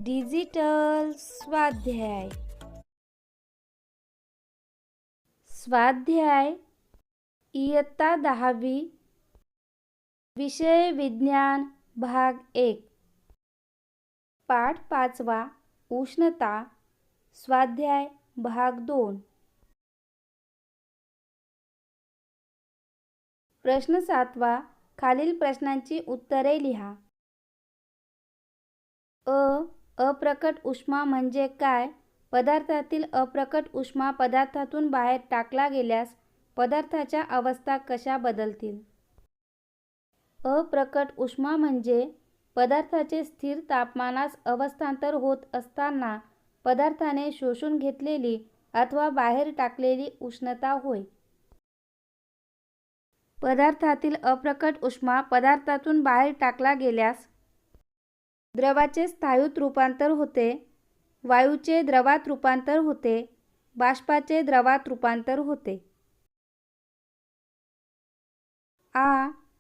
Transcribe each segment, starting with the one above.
Digital स्वाध्याय. स्वाध्याय इयत्ता 10वी, विषय विज्ञान, भाग 1, पाठ 5वा, उष्णता, स्वाध्याय भाग 2. प्रश्न 7वा. खालील प्रश्नांची उत्तरे लिहा. अप्रकट उष्मा म्हणजे काय? पदार्थातील अप्रकट उष्मा पदार्थातून बाहेर टाकला गेल्यास पदार्थाच्या अवस्था कशा बदलतील? अप्रकट उष्मा म्हणजे पदार्थाचे स्थिर तापमानास अवस्थांतर होत असताना पदार्थाने शोषून घेतलेली अथवा बाहेर टाकलेली उष्णता होय. पदार्थातील अप्रकट उष्मा पदार्थातून बाहेर टाकला गेल्यास द्रवाचे स्थायूत रूपांतर होते, वायूचे द्रवात रूपांतर होते, बाष्पाचे द्रवात रूपांतर होते.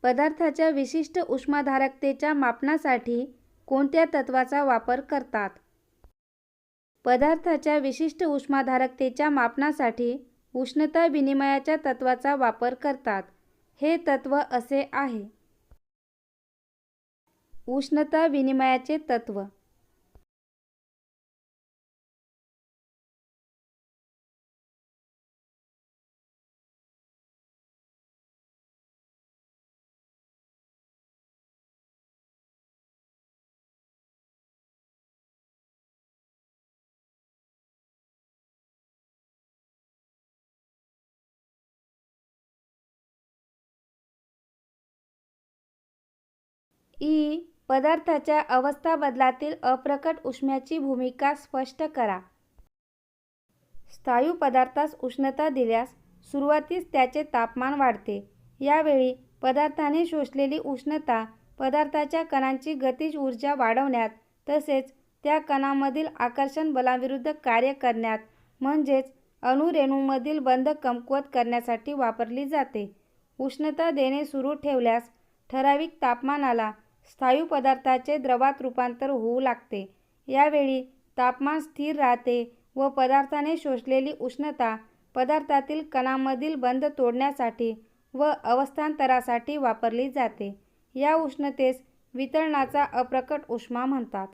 पदार्थाच्या विशिष्ट उष्माधारकतेच्या मापनासाठी कोणत्या तत्वाचा वापर करतात? पदार्थाच्या विशिष्ट उष्माधारकतेच्या मापनासाठी उष्णता विनिमयाच्या तत्वाचा वापर करतात. हे तत्व असे आहे. उष्णता विनिमयाचे तत्व. पदार्थाच्या अवस्था बदलातील अप्रकट उष्म्याची भूमिका स्पष्ट करा. स्थायू पदार्थास उष्णता दिल्यास सुरुवातीस त्याचे तापमान वाढते. यावेळी पदार्थाने शोषलेली उष्णता पदार्थाच्या कणांची गतिज ऊर्जा वाढवण्यात तसेच त्या कणांमधील आकर्षण बलाविरुद्ध कार्य करण्यात म्हणजेच अणुरेणूंमधील बंध कमकुवत करण्यासाठी वापरली जाते. उष्णता देणे सुरू ठेवल्यास ठराविक तापमानाला स्थायू पदार्थाचे द्रवात रूपांतर होऊ लागते. यावेळी तापमान स्थिर राहते व पदार्थाने शोषलेली उष्णता पदार्थातील कणांमधील बंध तोडण्यासाठी व अवस्थांतरासाठी वापरली जाते. या उष्णतेस वितळणाचा अप्रकट उष्मा म्हणतात.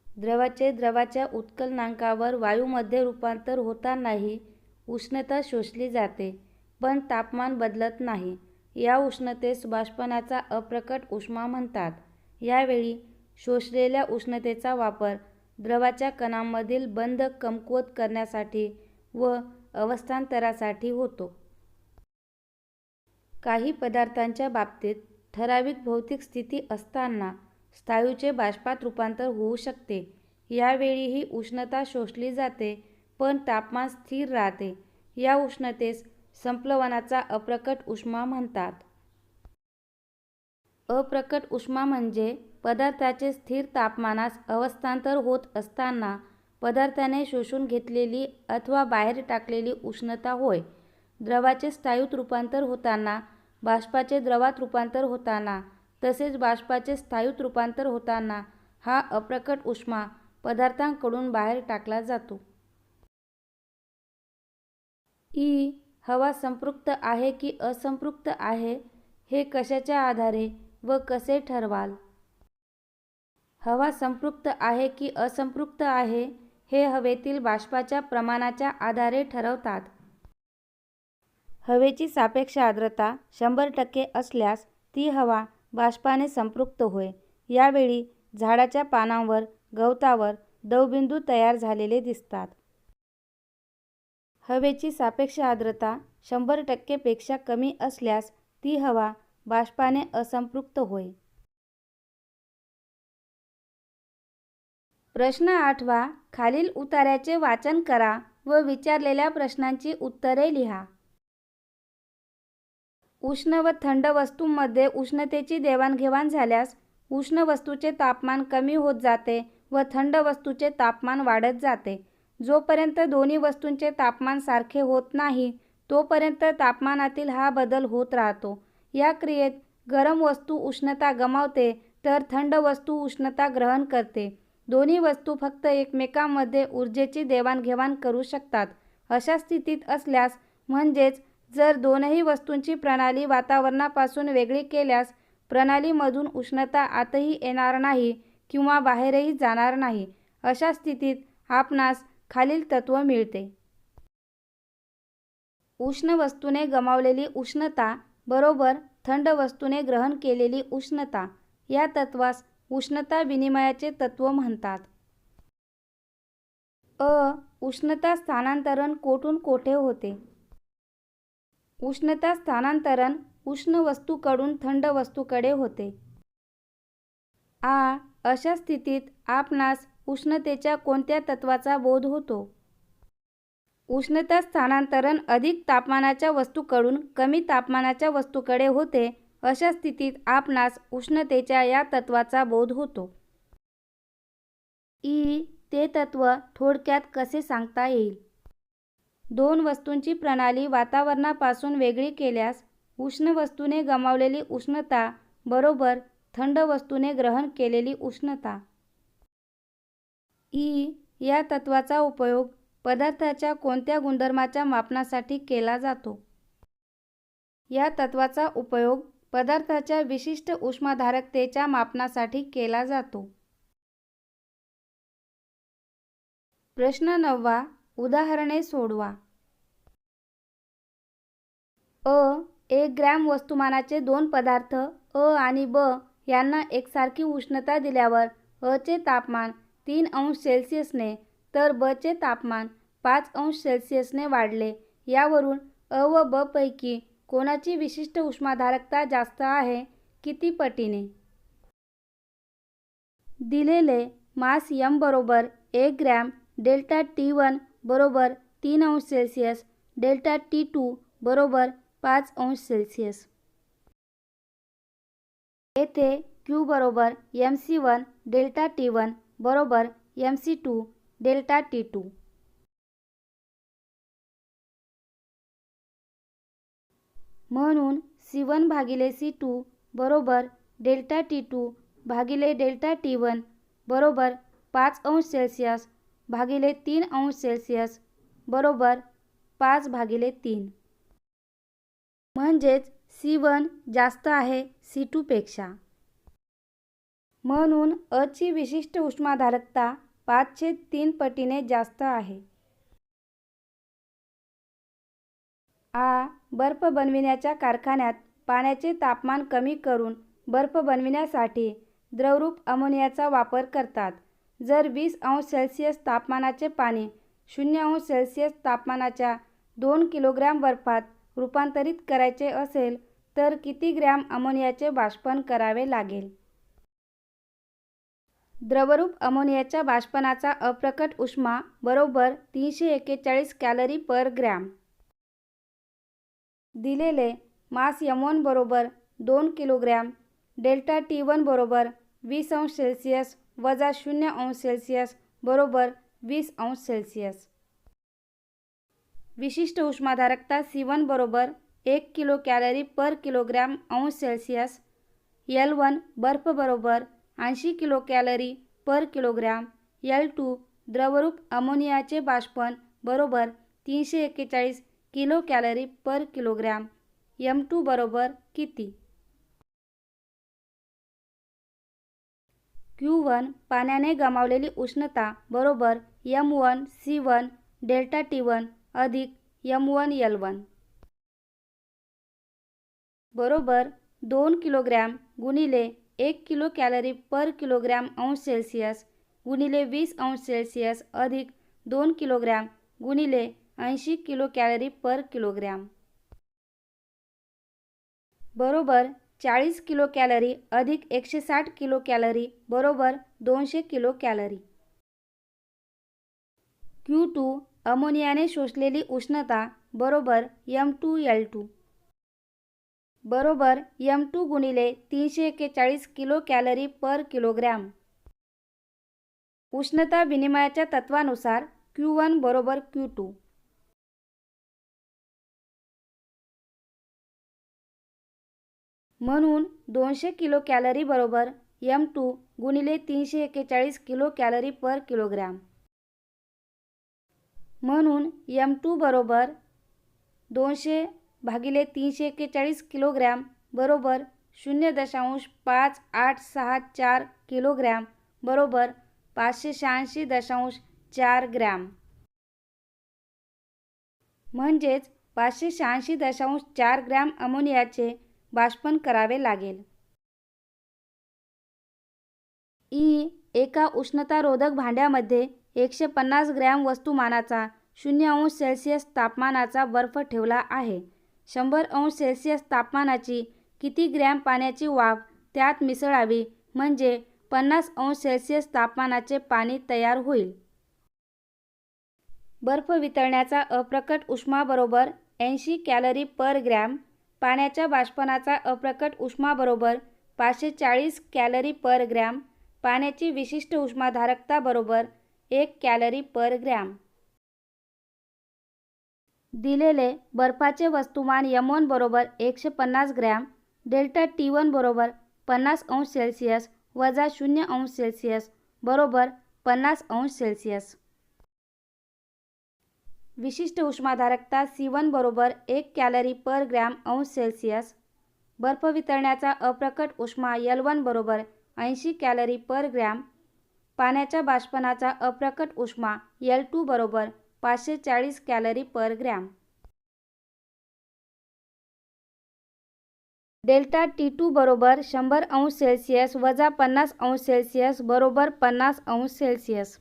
द्रवाचे द्रवाच्या उत्कलनांकावर वायूमध्ये रूपांतर होतानाही उष्णता शोषली जाते, पण तापमान बदलत नाही. या उष्णतेस बाष्पनाचा अप्रकट उष्मा म्हणतात. यावेळी शोषलेल्या उष्णतेचा वापर द्रवाच्या कणांमधील बंध कमकुवत करण्यासाठी व अवस्थांतरासाठी होतो. काही पदार्थांच्या बाबतीत ठराविक भौतिक स्थिती असताना स्थायूचे बाष्पात रूपांतर होऊ शकते. यावेळी ही उष्णता शोषली जाते, पण तापमान स्थिर राहते. या उष्णतेस संप्लवनाचा अप्रकट उष्मा म्हणतात. अप्रकट उष्मा म्हणजे पदार्थाचे स्थिर तापमानास अवस्थांतर होत असताना पदार्थाने शोषून घेतलेली अथवा बाहेर टाकलेली उष्णता होय. द्रवाचे स्थायूत रूपांतर होताना, बाष्पाचे द्रवात रूपांतर होताना तसेच बाष्पाचे स्थायूत रूपांतर होताना हा अप्रकट उष्मा पदार्थांकडून बाहेर टाकला जातो. हवा संपृक्त आहे की असंपृक्त आहे हे कशाच्या आधारे व कसे ठरवाल? हवा संपृक्त आहे की असंपृक्त आहे हे हवेतील बाष्पाच्या प्रमाणाच्या आधारे ठरवतात. हवेची सापेक्ष आर्द्रता 100% असल्यास ती हवा बाष्पाने संपृक्त होय. यावेळी झाडाच्या पानांवर, गवतावर दवबिंदू तयार झालेले दिसतात. हवेची सापेक्ष आर्द्रता 100% पेक्षा कमी असल्यास ती हवा बाष्पाने असंपृक्त होय. प्रश्न 8वा. खालील उतार्याचे वाचन करा व विचारलेल्या प्रश्नांची उत्तरे लिहा. उष्ण व थंड वस्तूंमध्ये उष्णतेची देवाणघेवाण झाल्यास उष्ण वस्तूचे तापमान कमी होत जाते व थंड वस्तूचे तापमान वाढत जाते. जोपर्यंत दोन्ही वस्तूंचे तापमान सारखे होत नाही तोपर्यंत तापमानातील हा बदल होत राहतो. या क्रियेत गरम वस्तू उष्णता गमावते तर थंड वस्तू उष्णता ग्रहण करते. दोन्ही वस्तू फक्त एकमेकांमध्ये ऊर्जेची देवाणघेवाण करू शकतात. अशा स्थितीत असल्यास म्हणजेच जर दोनही वस्तूंची प्रणाली वातावरणापासून वेगळी केल्यास प्रणालीमधून उष्णता आतही येणार नाही किंवा बाहेरही जाणार नाही. अशा स्थितीत आपणास खालील तत्व मिळते. उष्ण वस्तूने गमावलेली उष्णता बरोबर थंड वस्तूने ग्रहण केलेली उष्णता. या तत्वास उष्णता विनिमयाचे तत्व म्हणतात. उष्णता स्थानांतरण कोठून कोठे होते? उष्णता स्थानांतरण उष्ण वस्तूकडून थंड वस्तूकडे होते. अशा स्थितीत आपणास उष्णतेच्या कोणत्या तत्वाचा बोध होतो? उष्णता स्थानांतरण अधिक तापमानाच्या वस्तूकडून कमी तापमानाच्या वस्तूकडे होते. अशा स्थितीत आपणास उष्णतेच्या या तत्वाचा बोध होतो. ते तत्व थोडक्यात कसे सांगता येईल? दोन वस्तूंची प्रणाली वातावरणापासून वेगळी केल्यास उष्ण वस्तूने गमावलेली उष्णता बरोबर थंड वस्तूने ग्रहण केलेली उष्णता. या तत्वाचा उपयोग पदार्थाच्या कोणत्या गुणधर्माच्या मापनासाठी केला जातो? या तत्वाचा उपयोग पदार्थाच्या विशिष्ट उष्माधारकतेच्या मापनासाठी केला जातो. प्रश्न 9. उदाहरणे सोडवा. 1 ग्रॅम वस्तुमानाचे दोन पदार्थ अ आणि ब यांना एकसारखी उष्णता दिल्यावर अ चे तापमान 3 अंश सेल्सिअसने तर ब चे तापमान 5 अंश सेल्सिअसने वाढले. यावरून अ व ब पैकी कोणाची विशिष्ट उष्माधारकता जास्त आहे? किती पटीने? दिलेले मास m बरोबर 1 ग्रॅम, डेल्टा T1 बरोबर 3 अंश सेल्सिअस, डेल्टा T2 बरोबर 5 अंश सेल्सिअस. येथे Q बरोबर mc1 डेल्टा T1 बरोबर mc2 डेल्टा T2. म्हणून C1 भागिले C2 बरोबर डेल्टा T2 भागिले डेल्टा T1 बरोबर 5 अंश सेल्सिअस भागिले 3 अंश सेल्सिअस बरोबर 5 भागिले 3. म्हणजेच C1 जास्त आहे C2 पेक्षा. म्हणून अ ची विशिष्ट उष्माधारकता 5/3 पटीने जास्त आहे. बर्फ बनविण्याच्या कारखान्यात पाण्याचे तापमान कमी करून बर्फ बनविण्यासाठी द्रवरूप अमोनियाचा वापर करतात. जर 20 अंश सेल्सिअस तापमानाचे पाणी 0 अंश सेल्सिअस तापमानाच्या 2 किलोग्रॅम बर्फात रूपांतरित करायचे असेल तर किती ग्रॅम अमोनियाचे बाष्पन करावे लागेल? द्रवरूप अमोनियाच्या बाष्पनाचा अप्रकट उष्मा बरोबर 341 कॅलरी पर ग्रॅम. दिलेले मास m1 बरोबर 2 किलोग्रॅम, डेल्टा T1 बरोबर 20 अंश सेल्सिअस वजा 0 अंश सेल्सिअस बरोबर 20 अंश सेल्सिअस. विशिष्ट उष्माधारकता C1 बरोबर 1 किलो कॅलरी पर किलोग्रॅम अंश सेल्सिअस. L1 बर्फ बरोबर 80 kilo calorie per kilogram. L2 द्रवरूप अमोनियाचे बाष्पन बरोबर 341 kilo calorie per kilogram. M2 बरोबर किती? Q1 पाण्याने गमावलेली उष्णता बरोबर m1 C1 डेल्टा T1 अधिक m1 L1 बरोबर 2 किलोग्रॅम गुणिले 1 किलो कॅलरी पर किलोग्रॅम अंश सेल्सिअस गुणिले 20 अंश सेल्सिअस अधिक 2 किलोग्रॅम गुणिले 80 किलो कॅलरी पर किलोग्रॅम बरोबर 40 किलो कॅलरी अधिक 160 किलो कॅलरी बरोबर 200 किलो कॅलरी. Q2 अमोनियाने शोषलेली उष्णता बरोबर m2 L2 बरोबर m2 गुणिले 341 किलो कॅलरी पर किलोग्रॅम. उष्णता विनिमयाच्या तत्वानुसार Q1 बरोबर Q2. म्हणून 200 किलो कॅलरी बरोबर M2 गुणिले 341 किलो कॅलरी पर किलोग्रॅम. म्हणून M2 बरोबर 200 भागिले 341 किलोग्रॅम बरोबर 0.5864 किलोग्रॅम बरोबर 586.4 ग्रॅम. म्हणजेच 586.4 ग्रॅम अमोनियाचे बाष्पन करावे लागेल. एका उष्णतारोधक भांड्यामध्ये 150 ग्रॅम वस्तुमानाचा 0 अंश सेल्सिअस तापमानाचा बर्फ ठेवला आहे. 100 अंश सेल्सिअस तापमानाची किती ग्रॅम पाण्याची वाफ त्यात मिसळावी म्हणजे 50 अंश सेल्सिअस तापमानाचे पाणी तयार होईल. बर्फ वितळण्याचा अप्रकट उष्मा बरोबर 80 कॅलरी पर ग्रॅम. पाण्याच्या बाष्पनाचा अप्रकट उष्मा बरोबर 540 कॅलरी पर ग्रॅम. पाण्याची विशिष्ट उष्माधारकता बरोबर 1 कॅलरी पर ग्रॅम. दिलेले बर्फाचे वस्तुमान M1 बरोबर 150 ग्रॅम. डेल्टा T1 बरोबर 50 अंश सेल्सिअस वजा 0 अंश सेल्सिअस बरोबर 50 अंश सेल्सिअस. विशिष्ट उष्माधारकता C1 बरोबर 1 कॅलरी पर ग्रॅम अंश सेल्सिअस. बर्फ वितळण्याचा अप्रकट उष्मा L1 बरोबर 80 कॅलरी पर ग्रॅम. पाण्याच्या बाष्पनाचा अप्रकट उष्मा L2 बरोबर 540 कॅलरी पर ग्रॅम. डेल्टा T2 बरोबर 100 अंश सेल्सिअस वजा 50 अंश सेल्सिअस बरोबर 50 अंश सेल्सिअस.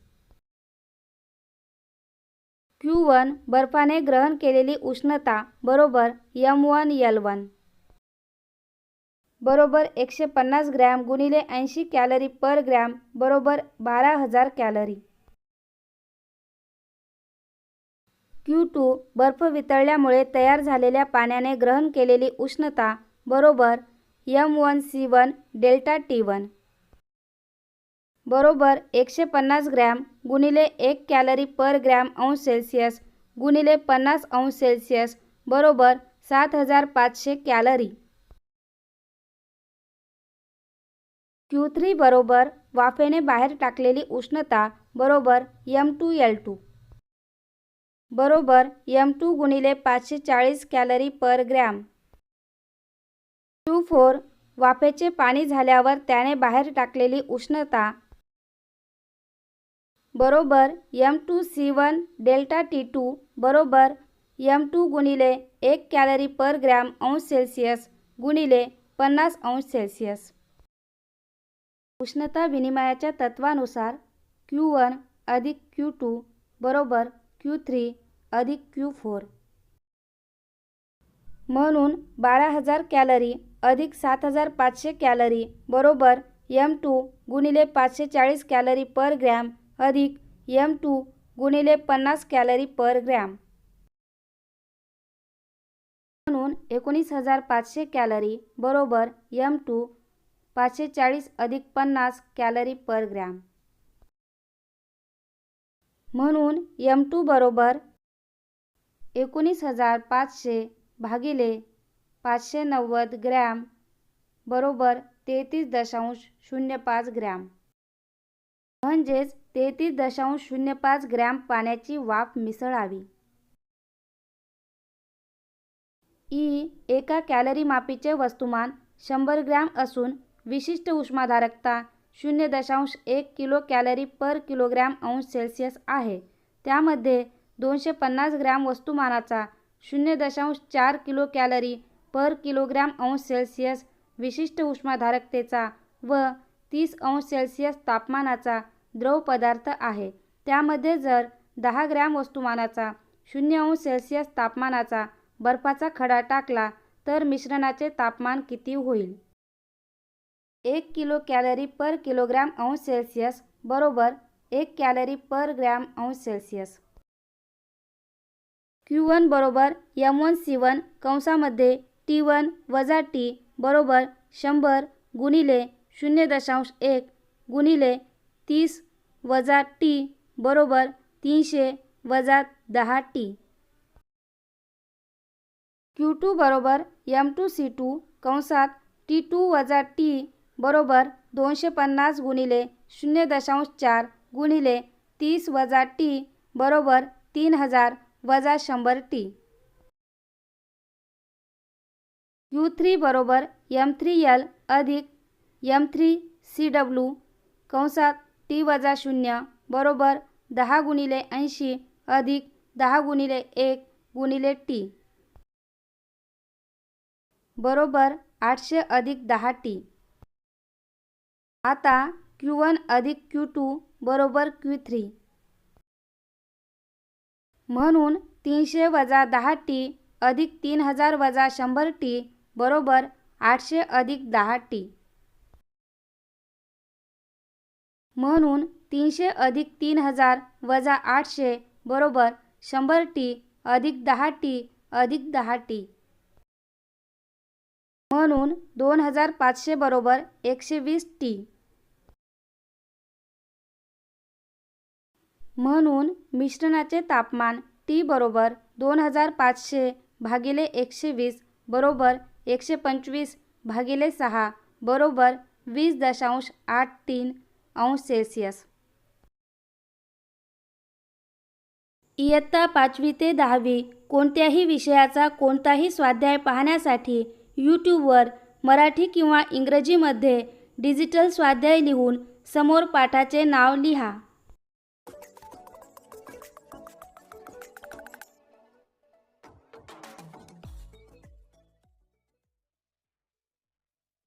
Q1 बर्फाने ग्रहण केलेली उष्णता बरोबर M1 L1 बरोबर 150 ग्रॅम गुणिले 80 कॅलरी पर ग्रॅम बरोबर 12,000 कॅलरी. Q2 बर्फ वितळल्यामुळे तयार झालेल्या पाण्याने ग्रहण केलेली उष्णता बरोबर M1 C1 डेल्टा T1 बरोबर 150 ग्रॅम गुणिले 1 कॅलरी पर ग्रॅम अंश सेल्सिअस गुणिले 50 अंश सेल्सिअस बरोबर 7500 कॅलरी. Q3 बरोबर वाफेने बाहेर टाकलेली उष्णता बरोबर M2 L2 बरोबर M2 गुणिले 540 कॅलरी पर ग्रॅम. Q4 वाफेचे पाणी झाल्यावर त्याने बाहेर टाकलेली उष्णता बरोबर M2 C1 डेल्टा T2 बरोबर M2 गुणिले 1 कॅलरी पर ग्रॅम अंश सेल्सिअस गुणिले 50 अंश सेल्सिअस. उष्णता विनिमयाच्या तत्वानुसार Q1 अधिक Q2 बरोबर Q3 अधिक Q4. म्हणून 12,000 कॅलरी अधिक 7,500 कॅलरी बरोबर M2 गुणिले 540 कॅलरी पर ग्रॅम अधिक M2 गुणिले 50 कॅलरी पर ग्रॅम. म्हणून 19,500 कॅलरी बरोबर M2 540 अधिक 50 कॅलरी पर ग्रॅम. म्हणून M2 बरोबर 19,500 भागिले 590 ग्रॅम बरोबर 33.05 ग्रॅम. म्हणजेच 33.05 ग्रॅम पाण्याची वाफ मिसळावी. एका कॅलरी मापीचे वस्तुमान 100 ग्रॅम असून विशिष्ट उष्माधारकता 0.1 किलो कॅलरी पर किलोग्रॅम अंश सेल्सिअस आहे. त्यामध्ये 250 ग्रॅम वस्तुमानाचा 0.4 किलो कॅलरी पर किलोग्रॅम अंश सेल्सिअस विशिष्ट उष्माधारकतेचा व 30 अंश सेल्सिअस तापमानाचा द्रव पदार्थ आहे. त्यामध्ये जर 10 ग्रॅम वस्तुमानाचा 0 अंश सेल्सिअस तापमानाचा बर्फाचा खडा टाकला तर मिश्रणाचे तापमान किती होईल? 1 किलो कॅलरी पर किलोग्रॅम अंश सेल्सिअस बरोबर 1 कॅलरी पर ग्रॅम अंश सेल्सिअस. Q1 बरोबर M1 C1 कंसामध्ये T1 वजा T बरोबर 100 गुणिले 0.1 गुणिले 30 वजा T बरोबर 300 वजा 10t. Q2 बरोबर M2C2 कंसात T2 वजा T बरोबर 250 गुणिले 0.4 गुणिले 30 वजा T बरोबर 3000 वजा 100t. Q3 बरोबर M3L अधिक M3CW कंसात T वजा 0 बरोबर 10 गुणिले 80 अधिक 10 गुणिले 1 गुणिले T बरोबर 800 अधिक 10t. आता Q1 अधिक Q2 बरोबर Q3 म्हणून 300 वजा 10t अधिक 3000 वजा 100t बरोबर 800 अधिक 10t. म्हणून 300 अधिक 3000 वजा 800 बरोबर 100t अधिक 10t अधिक 10t. म्हणून 2500 बरोबर 120t. म्हणून मिश्रणाचे तापमान T बरोबर 2500 भागिले 120 बरोबर 125 भागिले 6 बरोबर 20.83 अंश सेल्सिअस. इयत्ता 5वी ते 10वी कोणत्याही विषयाचा कोणताही स्वाध्याय पाहण्यासाठी यूट्यूबवर मराठी किंवा इंग्रजीमध्ये डिजिटल स्वाध्याय लिहून समोर पाठाचे नाव लिहा.